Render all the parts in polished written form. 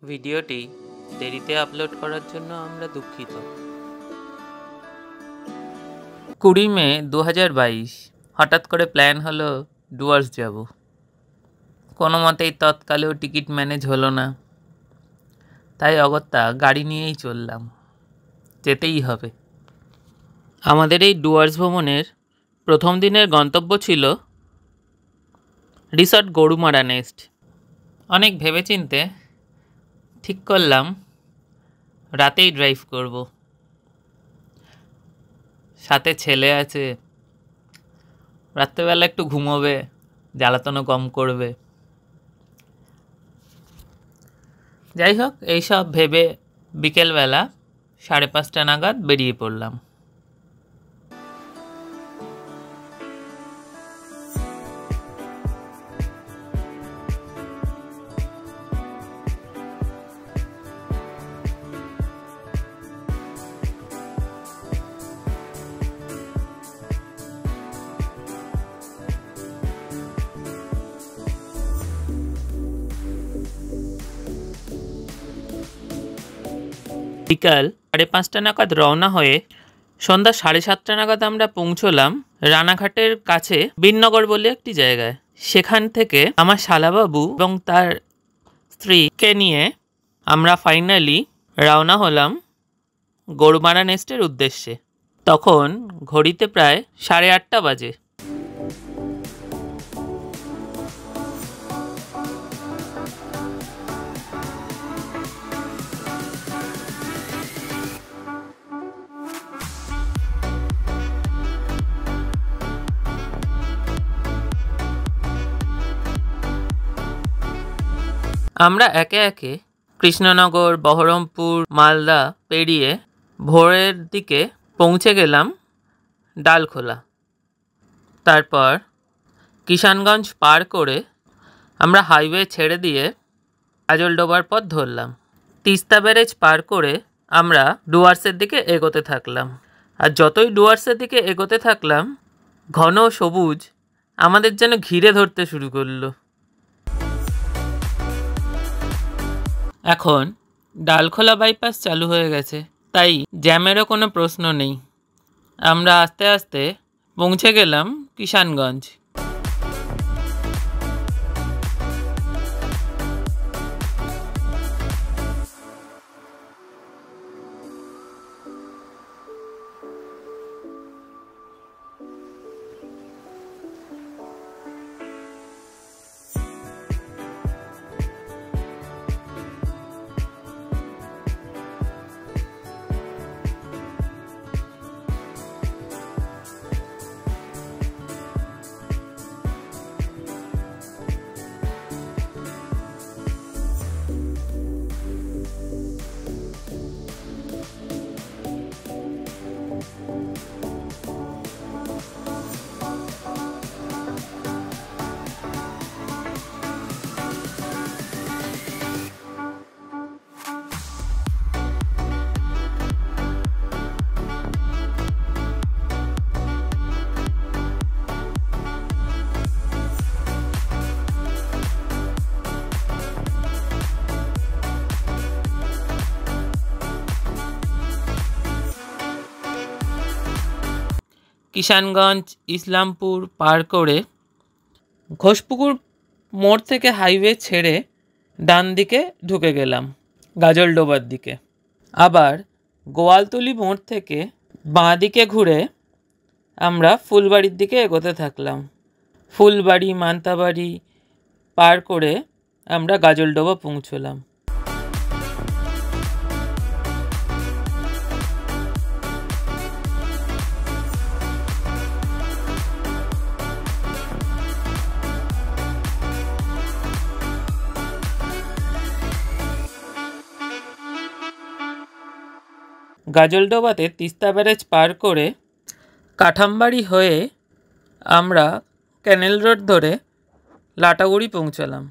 ভিডিওটি দেরিতে আপলোড করার জন্য আমরা দুঃখিত। 20 মে 2022 হঠাৎ করে প্ল্যান হলো ডুয়ার্স যাব। কোনো মতেই তৎকালেও টিকিট ম্যানেজ হলো না, তাই অগত্যা গাড়ি নিয়েই চললাম। যেতেই হবে। আমাদের এই ডুয়ার্স ভ্রমণের প্রথম দিনের গন্তব্য ছিল রিসর্ট গরুমারা নেস্ট। অনেক ভেবেচিন্তে ঠিক করলাম রাতেই ড্রাইভ করব। সাথে ছেলে আছে, রাত্রেবেলা একটু ঘুমোবে, জ্বালাতনও কম করবে। যাই হোক, এইসব ভেবে বিকেলবেলা 5:30 নাগাদ বেরিয়ে পড়লাম। বিকাল 5:30 নাগাদ রওনা হয়ে সন্ধ্যা 7:30 নাগাদ আমরা পৌঁছলাম রানাঘাটের কাছে বীরনগর বলে একটি জায়গায়। সেখান থেকে আমার শালাবাবু এবং তার স্ত্রীকে নিয়ে আমরা ফাইনালি রওনা হলাম গরুমারা নেস্টের উদ্দেশ্যে। তখন ঘড়িতে প্রায় 8:30 বাজে। আমরা একে একে কৃষ্ণনগর, বহরমপুর, মালদা পেরিয়ে ভোরের দিকে পৌঁছে গেলাম ডালখোলা। তারপর কিষানগঞ্জ পার করে আমরা হাইওয়ে ছেড়ে দিয়ে কাজলডোবার পথ ধরলাম। তিস্তা ব্যারেজ পার করে আমরা ডুয়ার্সের দিকে এগোতে থাকলাম। আর যতই ডুয়ার্সের দিকে এগোতে থাকলাম, ঘন সবুজ আমাদের যেন ঘিরে ধরতে শুরু করলো। এখন ডালখোলা বাইপাস চালু হয়ে গেছে, তাই জ্যামেরও কোনো প্রশ্ন নেই। আমরা আস্তে আস্তে পৌঁছে গেলাম কিষানগঞ্জ। কিষানগঞ্জ, ইসলামপুর পার করে ঘোষপুকুর মোড় থেকে হাইওয়ে ছেড়ে ডান দিকে ঢুকে গেলাম গাজলডোবার দিকে। আবার গোয়ালতলি মোড় থেকে বাঁ দিকে ঘুরে আমরা ফুলবাড়ির দিকে এগোতে থাকলাম। ফুলবাড়ি, মান্তাবাড়ি পার করে আমরা গাজলডোবা পৌঁছলাম। গাজলডোবাতে তিস্তা ব্যারেজ পার করে কাঠামবাড়ি হয়ে আমরা ক্যানেল রোড ধরে লাটাগুড়ি পৌঁছলাম।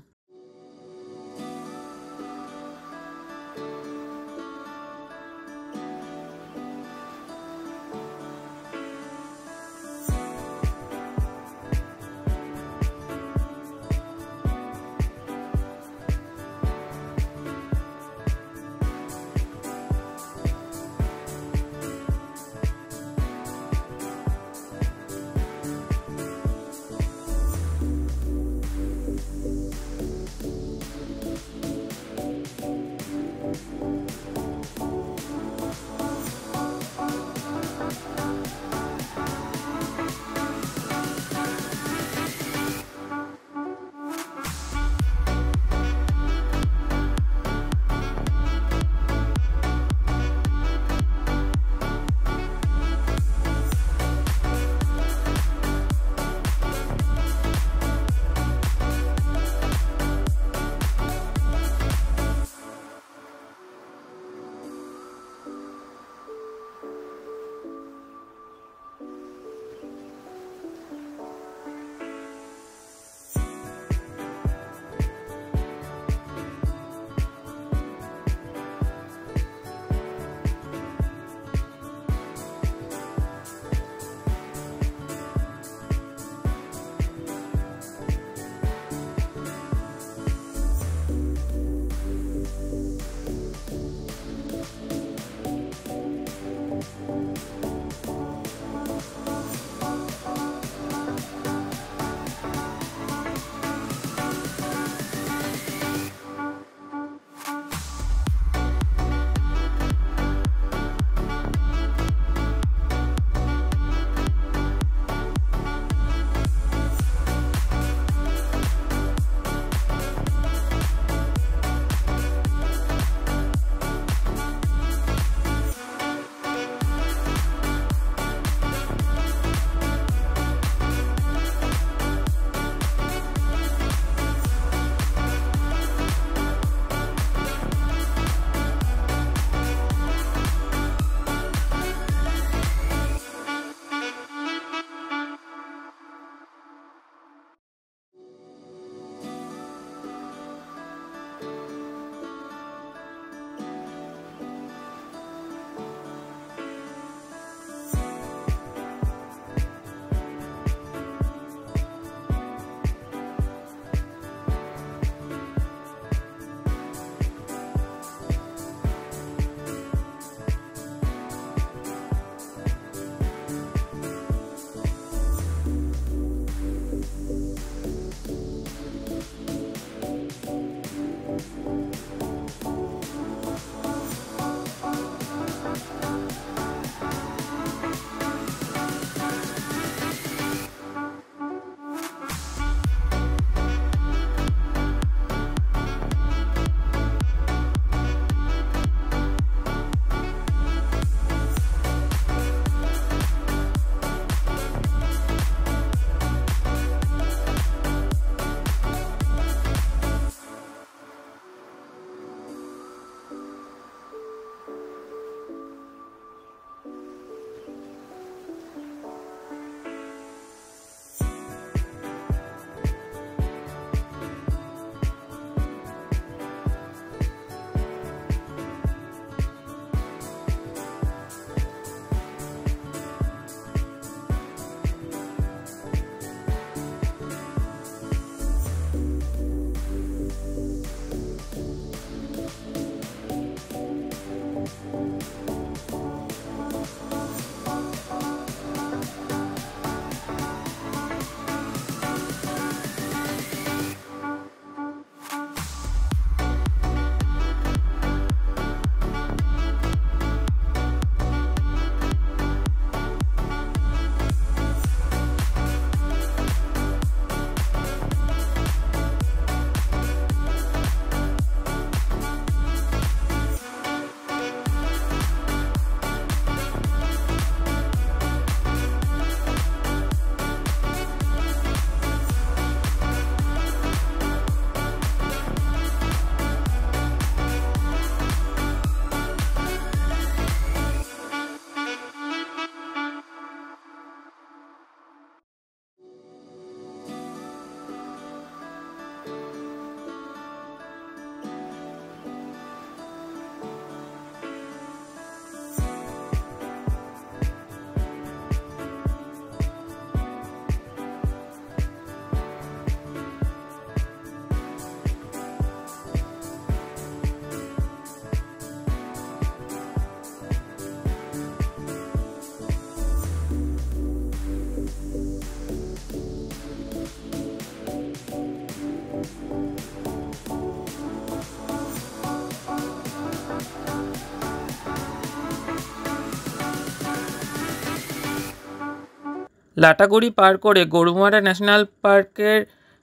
লাটাগুড়ি পার করে গরুমারা ন্যাশনাল পার্কের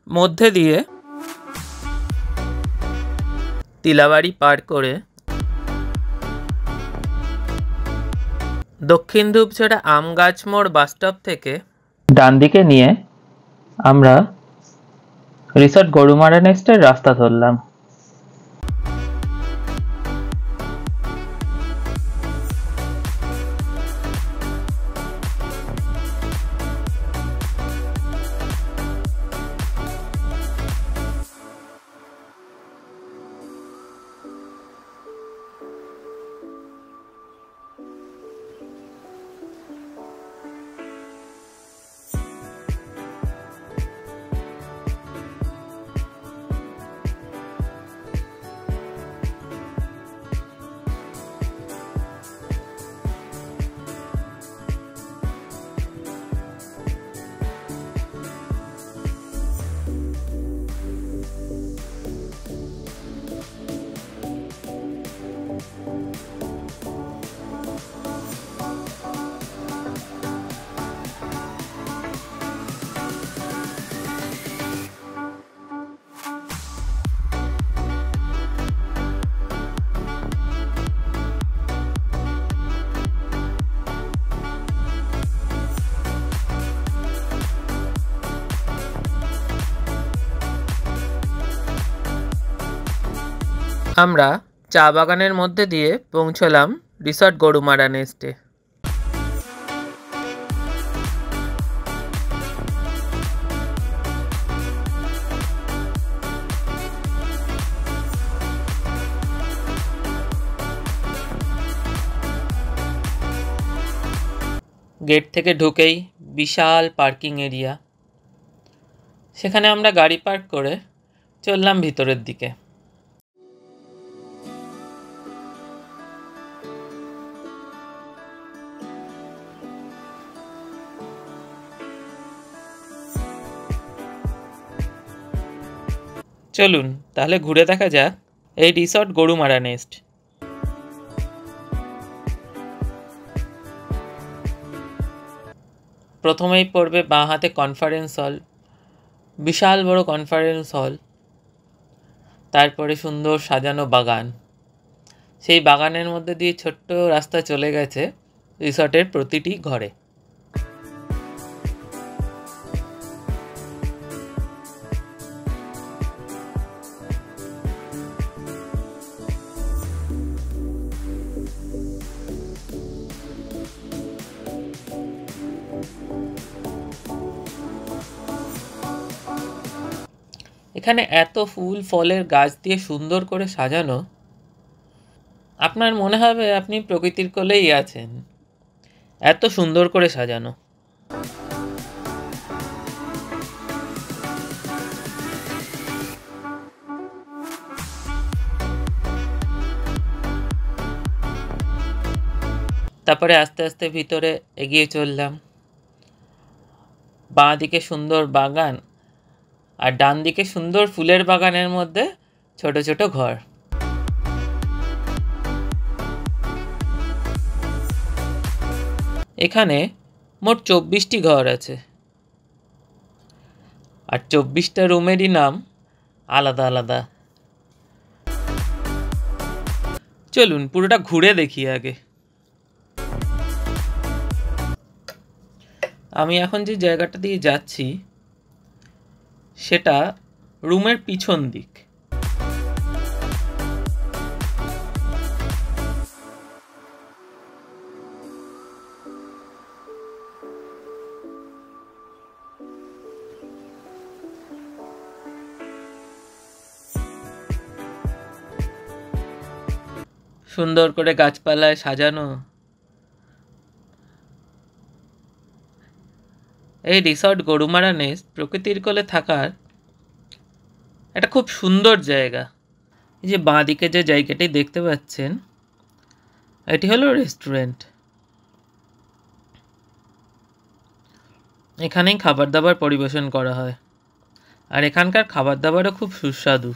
মধ্যে দিয়ে তিলাবাড়ি পার করে দক্ষিণ ধূপছড়া আমগাছমোড় বাসস্টপ থেকে ডান দিকে নিয়ে আমরা রিসর্ট গরুমারা নেস্টের রাস্তা ধরলাম। আমরা চা বাগানের মধ্যে দিয়ে পৌঁছলাম রিসর্ট গরুমারা নেস্টে। গেট থেকে ঢুকেই বিশাল পার্কিং এরিয়া, সেখানে আমরা গাড়ি পার্ক করে চললাম ভিতরের দিকে। চলুন তাহলে ঘুরে দেখা যাক এই রিসর্ট গরুমারা নেস্ট। প্রথমেই পড়বে বাঁ হাতে কনফারেন্স হল, বিশাল বড় কনফারেন্স হল, তারপরে সুন্দর সাজানো বাগান, সেই বাগানের মধ্যে দিয়ে ছোট্ট রাস্তা চলে গেছে রিসর্টের প্রতিটি ঘরে। এখানে এত ফুল ফলের গাছ দিয়ে সুন্দর করে সাজানো, আপনার মনে হবে আপনি প্রকৃতির কোলেই আছেন, এত সুন্দর করে সাজানো। তারপরে আস্তে আস্তে ভিতরে এগিয়ে চললাম। বাঁ দিকে সুন্দর বাগান আর ডান দিকে সুন্দর ফুলের বাগানের মধ্যে ছোট ছোট ঘর। এখানে মোট 24টি ঘর আছে, আর 24টা রুমেরই নাম আলাদা আলাদা। চলুন পুরোটা ঘুরে দেখি আগে। আমি এখন যে জায়গাটা দিয়ে যাচ্ছি সেটা রুমের পিছন দিক। সুন্দর করে গাছপালায় সাজানো এই রিসর্ট গরুমারা নেস্ট প্রকৃতির কোলে থাকার একটা খুব সুন্দর জায়গা। এই যে বাঁ দিকে যে জায়গাটি দেখতে পাচ্ছেন, এটি হলো রেস্টুরেন্ট। এখানেই খাবার দাবার পরিবেশন করা হয়, আর এখানকার খাবার দাবারও খুব সুস্বাদু।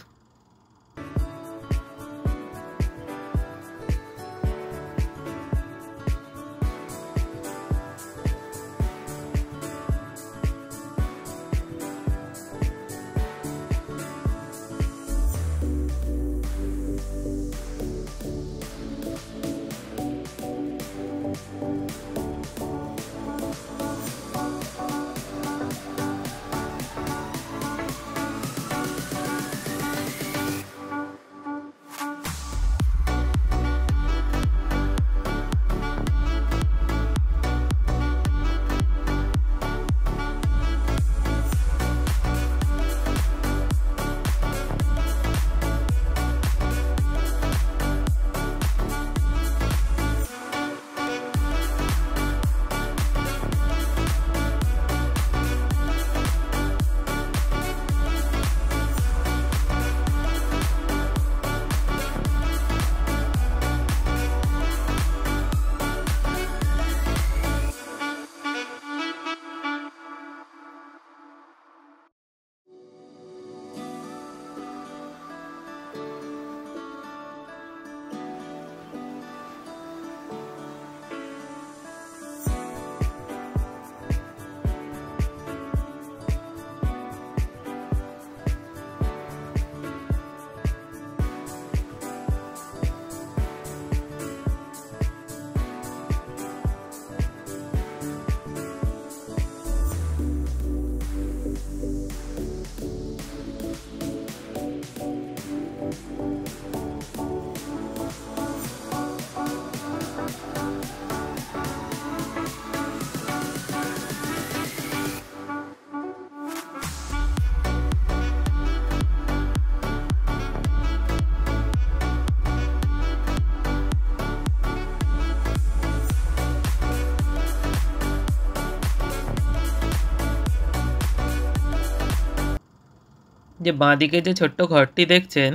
যে বাঁদিকে যে ছোট্ট ঘরটি দেখছেন,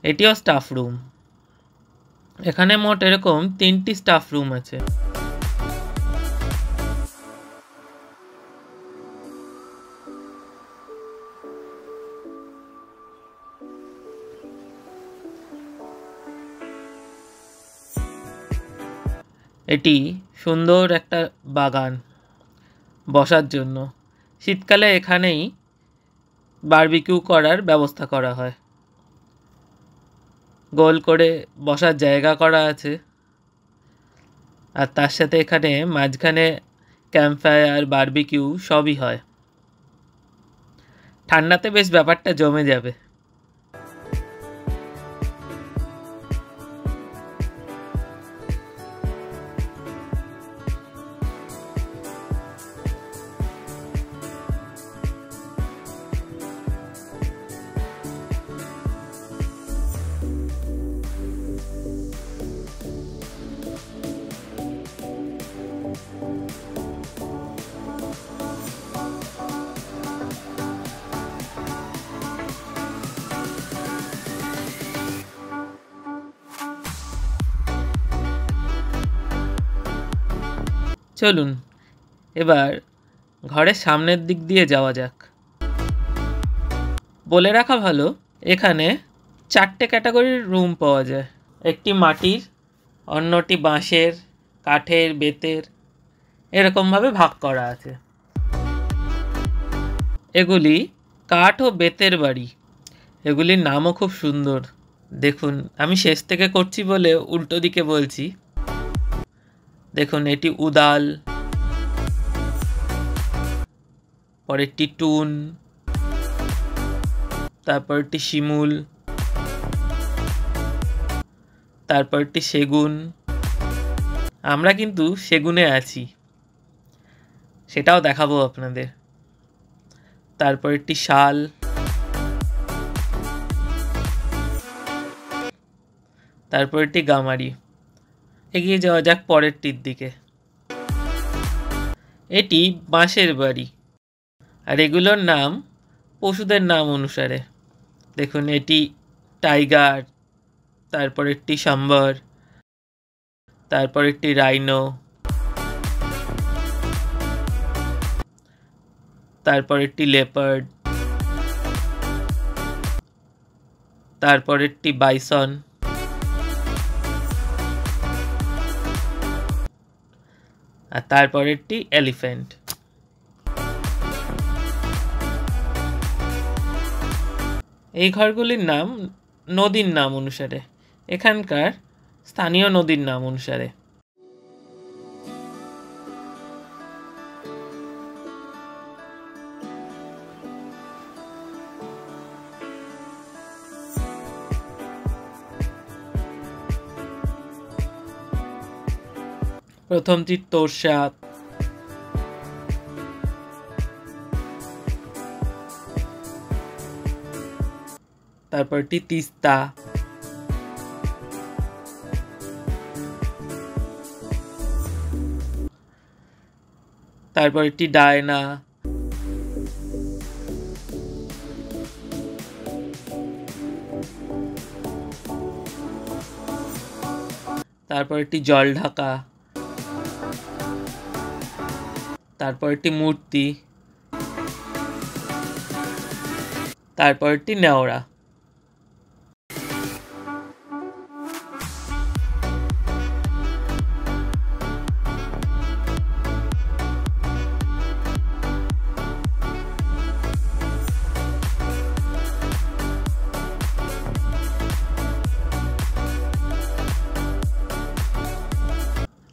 এটিও স্টাফ রুম। এখানে মোট এরকম 3টি স্টাফ রুম আছে। এটি সুন্দর একটা বাগান বসার জন্য। শীতকালে এখানেই বারবিকিউ করার ব্যবস্থা করা হয়। গোল করে বসার জায়গা করা আছে, আর তার সাথে এখানে মাঝখানে ক্যাম্পফায়ার, বারবিকিউ সবই হয়। ঠান্ডাতে বেশ ব্যাপারটা জমে যাবে। চলুন এবার ঘরের সামনের দিক দিয়ে যাওয়া যাক। বলে রাখা ভালো, এখানে 4টে ক্যাটাগরির রুম পাওয়া যায়। একটি মাটির, অন্যটি বাঁশের, কাঠের, বেতের, এরকমভাবে ভাগ করা আছে। এগুলি কাঠ ও বেতের বাড়ি। এগুলির নামও খুব সুন্দর। দেখুন, আমি শেষ থেকে করছি বলে উল্টো দিকে বলছি। দেখুন, এটি উদাল, পরেরটি টুন, তারপরটি শিমুল, তারপরটি সেগুন। আমরা কিন্তু সেগুনে আছি, সেটাও দেখাবো আপনাদের। তারপরটি শাল, তারপরটি গামারি। এগিয়ে যাওয়া যাক পরেরটির দিকে। এটি বাঁশের বাড়ি, আর এগুলোর নাম পশুদের নাম অনুসারে। দেখুন, এটি টাইগার, তারপর একটি সাম্বার, তারপর একটি রাইনো, তারপর একটি লেপার্ড, তারপর একটি বাইসন, আর তারপর একটি এলিফ্যান্ট। এই ঘরগুলির নাম নদীর নাম অনুসারে, এখানকার স্থানীয় নদীর নাম অনুসারে। প্রথমটি তোরসা, তারপরটি তিস্তা, তারপর একটি ডায়না, তারপর একটি জল ঢাকা, তারপর একটি মূর্তি, তারপর একটি নেওড়া।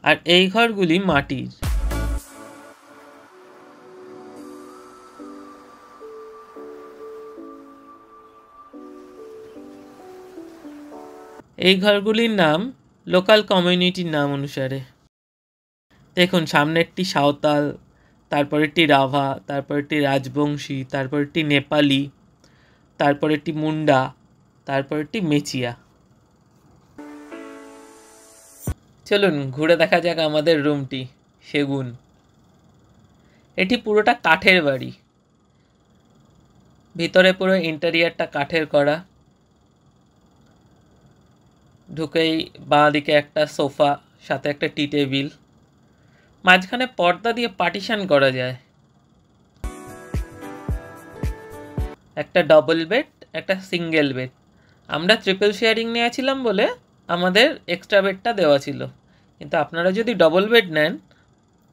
আর এই ঘরগুলি মাটির। এই ঘরগুলির নাম লোকাল কমিউনিটির নাম অনুসারে। দেখুন, সামনে একটি সাঁওতাল, তারপর একটি রাভা, তারপর একটি রাজবংশী, তারপর একটি নেপালি, তারপর একটি মুন্ডা, তারপর একটি মেচিয়া। চলুন ঘুরে দেখা যাক আমাদের রুমটি, সেগুন। এটি পুরোটা কাঠের বাড়ি। ভিতরে পুরো ইন্টেরিয়ারটা কাঠের করা। ঢুকেই বাঁ দিকে একটা সোফা, সাথে একটা টি টেবিল, মাঝখানে পর্দা দিয়ে পার্টিশন করা যায়। একটা ডবল বেড, একটা সিঙ্গেল বেড। আমরা ট্রিপল শেয়ারিং নিয়েছিলাম বলে আমাদের এক্সট্রা বেডটা দেওয়া ছিল, কিন্তু আপনারা যদি ডবল বেড নেন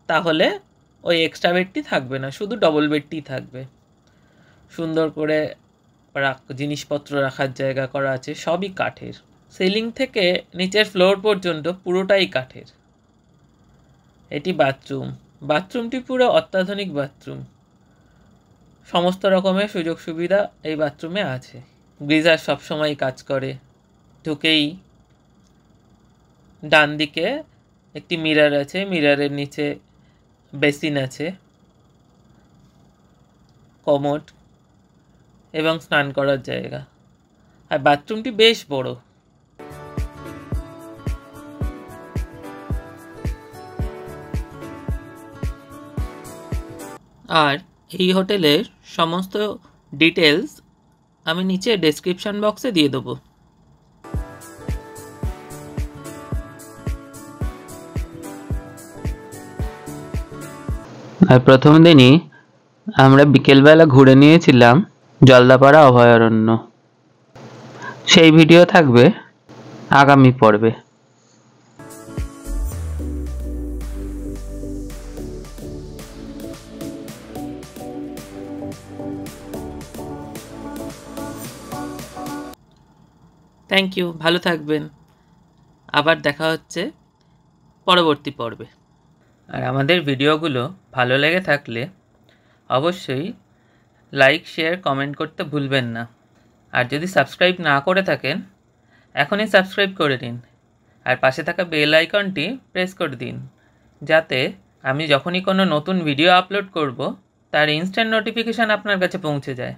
তাহলে ওই এক্সট্রা বেডটি থাকবে না, শুধু ডবল বেডটি থাকবে। সুন্দর করে জিনিসপত্র রাখার জায়গা করা আছে, সবই কাঠের। সিলিং থেকে নিচের ফ্লোর পর্যন্ত পুরোটাই কাঠের। এটি বাথরুম। বাথরুমটি পুরো অত্যাধুনিক বাথরুম, সমস্ত রকমের সুযোগ সুবিধা এই বাথরুমে আছে। গিজার সবসময় কাজ করে। ঢুকেই ডান দিকে একটি মিরর আছে, মিররের নিচে বেসিন আছে, কমোড এবং স্নান করার জায়গা। আর বাথরুমটি বেশ বড়। আর এই হোটেলের সমস্ত ডিটেলস আমি নিচে ডেসক্রিপশন বক্সে দিয়ে দেবো। আর প্রথম দিনই আমরা বিকেলবেলা ঘুরে নিয়েছিলাম জলদাপাড়া অভয়ারণ্য। সেই ভিডিও থাকবে আগামী পর্বে। থ্যাংক ইউ, ভালো থাকবেন। আবার দেখা হচ্ছে পরবর্তী পর্বে। আর আমাদের ভিডিওগুলো ভালো লেগে থাকলে অবশ্যই লাইক, শেয়ার, কমেন্ট করতে ভুলবেন না। আর যদি সাবস্ক্রাইব না করে থাকেন এখনই সাবস্ক্রাইব করে দিন, আর পাশে থাকা বেল আইকনটি প্রেস করে দিন, যাতে আমি যখনই কোনো নতুন ভিডিও আপলোড করব তার ইনস্ট্যান্ট নোটিফিকেশান আপনার কাছে পৌঁছে যায়।